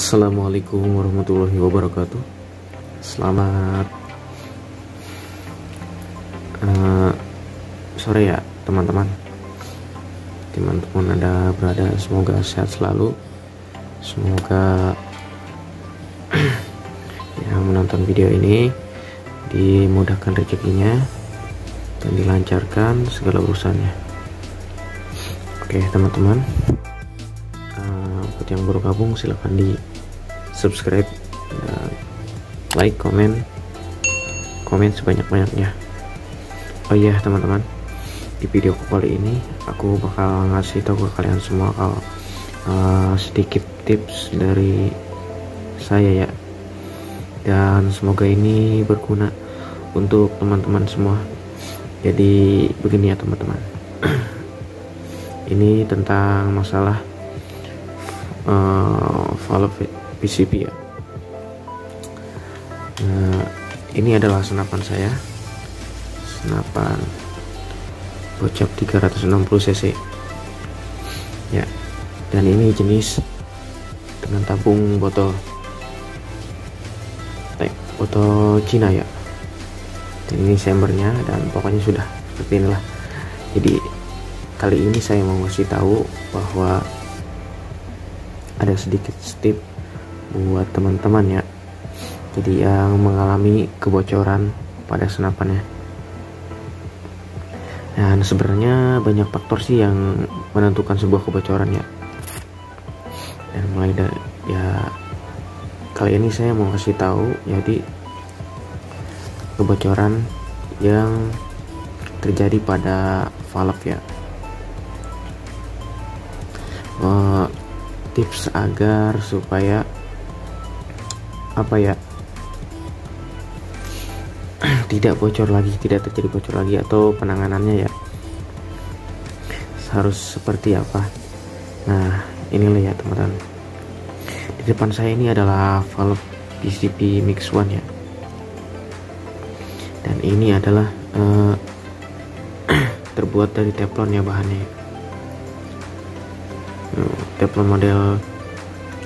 Assalamualaikum warahmatullahi wabarakatuh. Selamat sore ya teman-teman. Teman-teman Anda berada, semoga sehat selalu. Semoga yang menonton video ini dimudahkan rezekinya dan dilancarkan segala urusannya. Oke teman-teman, buat yang baru gabung silahkan di subscribe dan like, komen sebanyak-banyaknya. Oh iya teman-teman, di video kali ini aku bakal ngasih tahu ke kalian semua kalau sedikit tips dari saya ya, dan semoga ini berguna untuk teman-teman semua. Jadi begini ya teman-teman, ini tentang masalah valve PCB ya. Ini adalah senapan saya, senapan bocap 360 cc ya, dan ini jenis dengan tabung botol Cina ya, dan ini chambernya, dan pokoknya sudah seperti inilah. Jadi kali ini saya mau ngasih tahu bahwa ada sedikit tip buat teman-teman ya, jadi yang mengalami kebocoran pada senapannya. Dan sebenarnya banyak faktor sih yang menentukan sebuah kebocoran ya, dan mulai dari ya, kali ini saya mau kasih tahu jadi kebocoran yang terjadi pada valve ya. Tips agar supaya tidak bocor lagi, tidak terjadi bocor lagi, atau penanganannya ya harus seperti apa. Nah inilah ya teman-teman, di depan saya ini adalah valve PCB Mix One ya, dan ini adalah terbuat dari teflon ya bahannya. Teflon model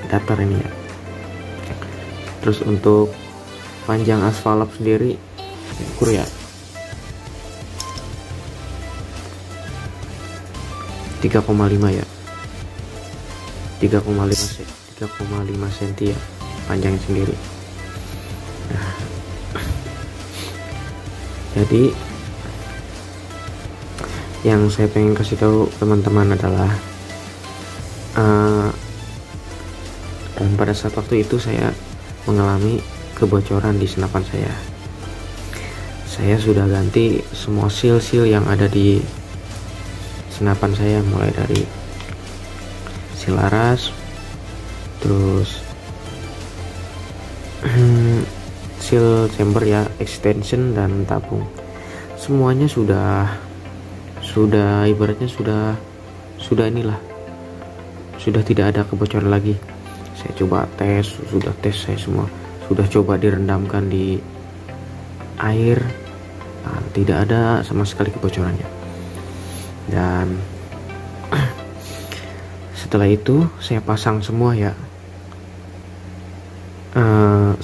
datar ini ya. Terus untuk panjang as valve sendiri ukur ya 3,5 ya, 3,5 cm ya panjangnya sendiri. Nah, jadi yang saya pengen kasih tahu teman-teman adalah dan pada saat waktu itu saya mengalami kebocoran di senapan saya. Saya sudah ganti semua seal-seal yang ada di senapan saya, mulai dari seal laras, terus seal chamber ya, extension dan tabung. Semuanya sudah ibaratnya sudah tidak ada kebocoran lagi. Saya coba tes saya semua, sudah coba direndamkan di air, tidak ada sama sekali kebocorannya. Dan setelah itu saya pasang semua ya,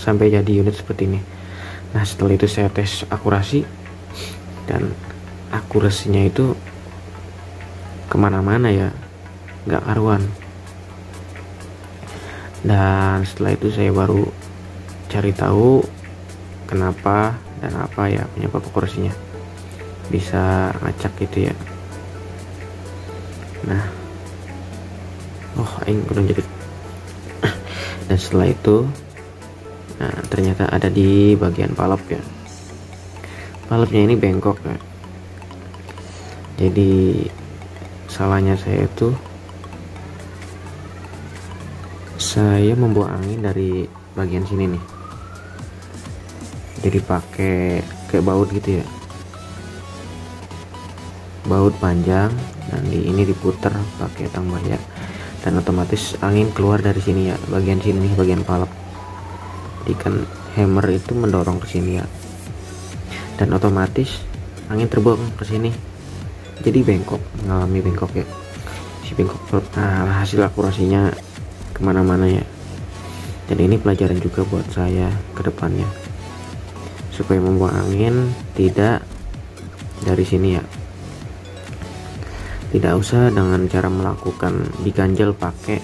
sampai jadi unit seperti ini. Nah setelah itu saya tes akurasi, dan akurasinya itu kemana-mana ya, nggak karuan. Dan setelah itu saya baru cari tahu kenapa dan apa ya penyebab akurasinya bisa ngacak gitu ya. Nah aing kurang jadi. Dan setelah itu ternyata ada di bagian valve ya, valve-nya ini bengkok ya. Jadi salahnya saya itu, saya membuang angin dari bagian sini nih, jadi pakai kayak baut gitu ya, baut panjang, dan ini diputar pakai tang ya, dan otomatis angin keluar dari sini ya, bagian sini, bagian valve. Jadi kan hammer itu mendorong ke sini ya, dan otomatis angin terbuang ke sini, jadi bengkok, mengalami bengkok ya, si bengkok. Nah hasil akurasinya kemana-mana ya. Dan ini pelajaran juga buat saya ke depannya, supaya membuang angin tidak dari sini ya. Tidak usah dengan cara melakukan diganjel pakai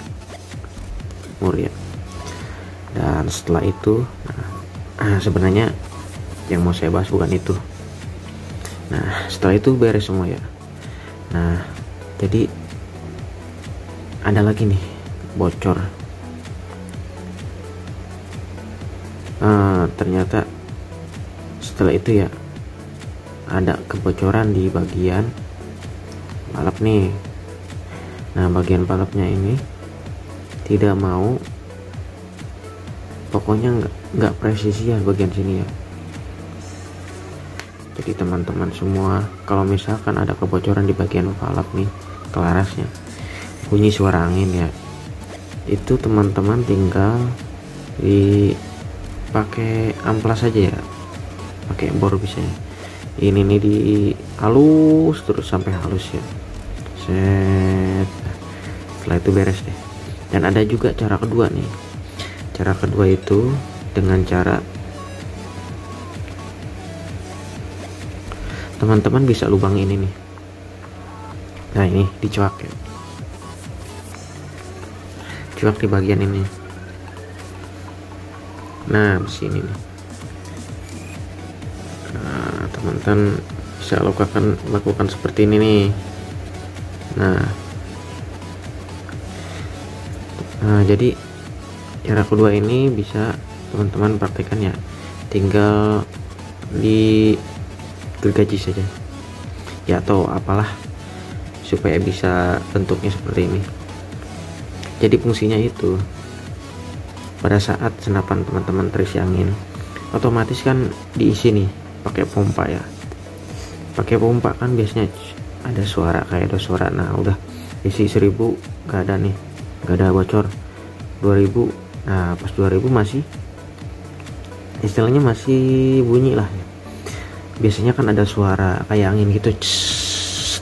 mur ya. Dan setelah itu sebenarnya yang mau saya bahas bukan itu. Nah setelah itu beres semua ya. Nah jadi ada lagi nih bocor. Ternyata setelah itu ya ada kebocoran di bagian palap nih. Nah bagian palapnya ini tidak mau, pokoknya nggak presisi ya bagian sini ya. Jadi teman-teman semua, kalau misalkan ada kebocoran di bagian palap nih, kelarasnya bunyi suara angin ya, itu teman-teman tinggal dipakai amplas aja ya, pakai bor bisa ya. Ini nih di halus terus sampai halus ya, set. Setelah itu beres deh. Dan ada juga cara kedua nih. Cara kedua itu dengan cara teman-teman bisa lubang ini nih. Nah ini dicuak ya, cuak di bagian ini. Nah di sini nih. Nah teman-teman bisa lakukan seperti ini nih. Nah jadi cara kedua ini bisa teman-teman praktekkan ya, tinggal di gergaji saja ya atau apalah supaya bisa bentuknya seperti ini. Jadi fungsinya itu pada saat senapan teman-teman terisi angin, otomatis kan diisi nih pakai pompa ya. Pakai pompa kan biasanya ada suara, kayak ada suara. Nah udah isi 1000 gak ada nih, gak ada bocor. 2000, nah pas 2000 masih istilahnya masih bunyi lah ya. Biasanya kan ada suara kayak angin gitu.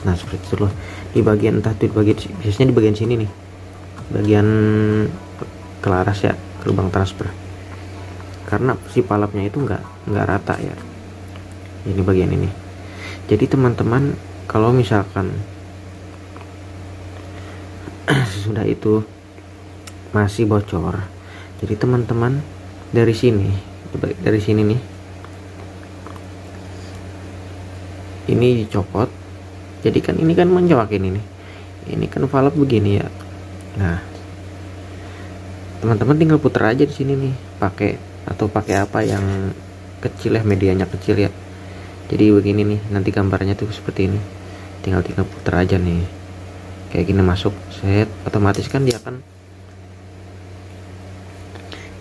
Nah seperti itu loh, di bagian entah itu di bagian, biasanya di bagian sini nih, bagian kelaras ya, lubang transfer, karena si palapnya itu nggak rata ya. Ini bagian ini. Jadi teman-teman kalau misalkan sesudah itu masih bocor, jadi teman-teman dari sini nih, ini dicopot. Jadi kan ini kan menjawab ini kan valve begini ya. Nah teman-teman tinggal putar aja di sini nih, pakai apa yang kecil ya, medianya kecil ya. Jadi begini nih, nanti gambarnya tuh seperti ini, tinggal putar aja nih kayak gini, masuk set, otomatis kan dia kan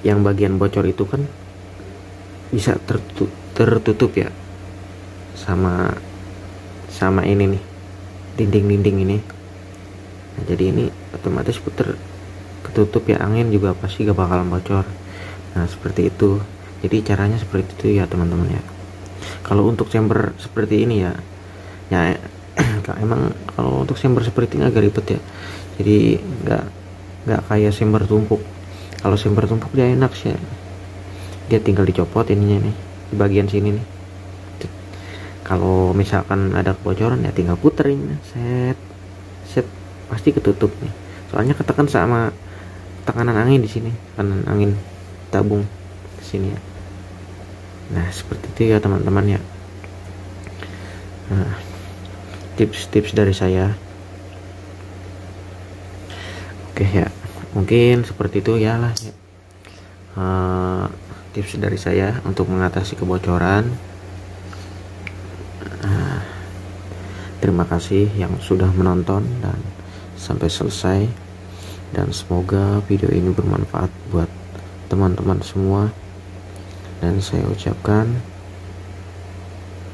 yang bagian bocor itu kan bisa tertutup ya sama ini nih, dinding ini. Nah, jadi ini otomatis ketutup ya, angin juga pasti gak bakalan bocor. Nah seperti itu. Jadi caranya seperti itu ya teman-teman ya. Kalau untuk chamber seperti ini ya emang kalau untuk chamber seperti ini agak ribet ya. Jadi nggak kayak chamber tumpuk. Kalau chamber tumpuk dia enak sih ya. Dia tinggal dicopot ininya nih di bagian sini nih. Kalau misalkan ada kebocoran ya tinggal puterin, set pasti ketutup nih. Soalnya ketekan sama tekanan angin di sini, tekanan angin tabung di sini ya. Nah seperti itu ya teman-teman ya. Nah, tips-tips dari saya. Oke ya, mungkin seperti itu ya lah ya. Tips dari saya untuk mengatasi kebocoran. Terima kasih yang sudah menonton dan sampai selesai, dan semoga video ini bermanfaat buat teman-teman semua. Dan saya ucapkan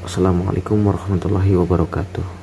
assalamualaikum warahmatullahi wabarakatuh.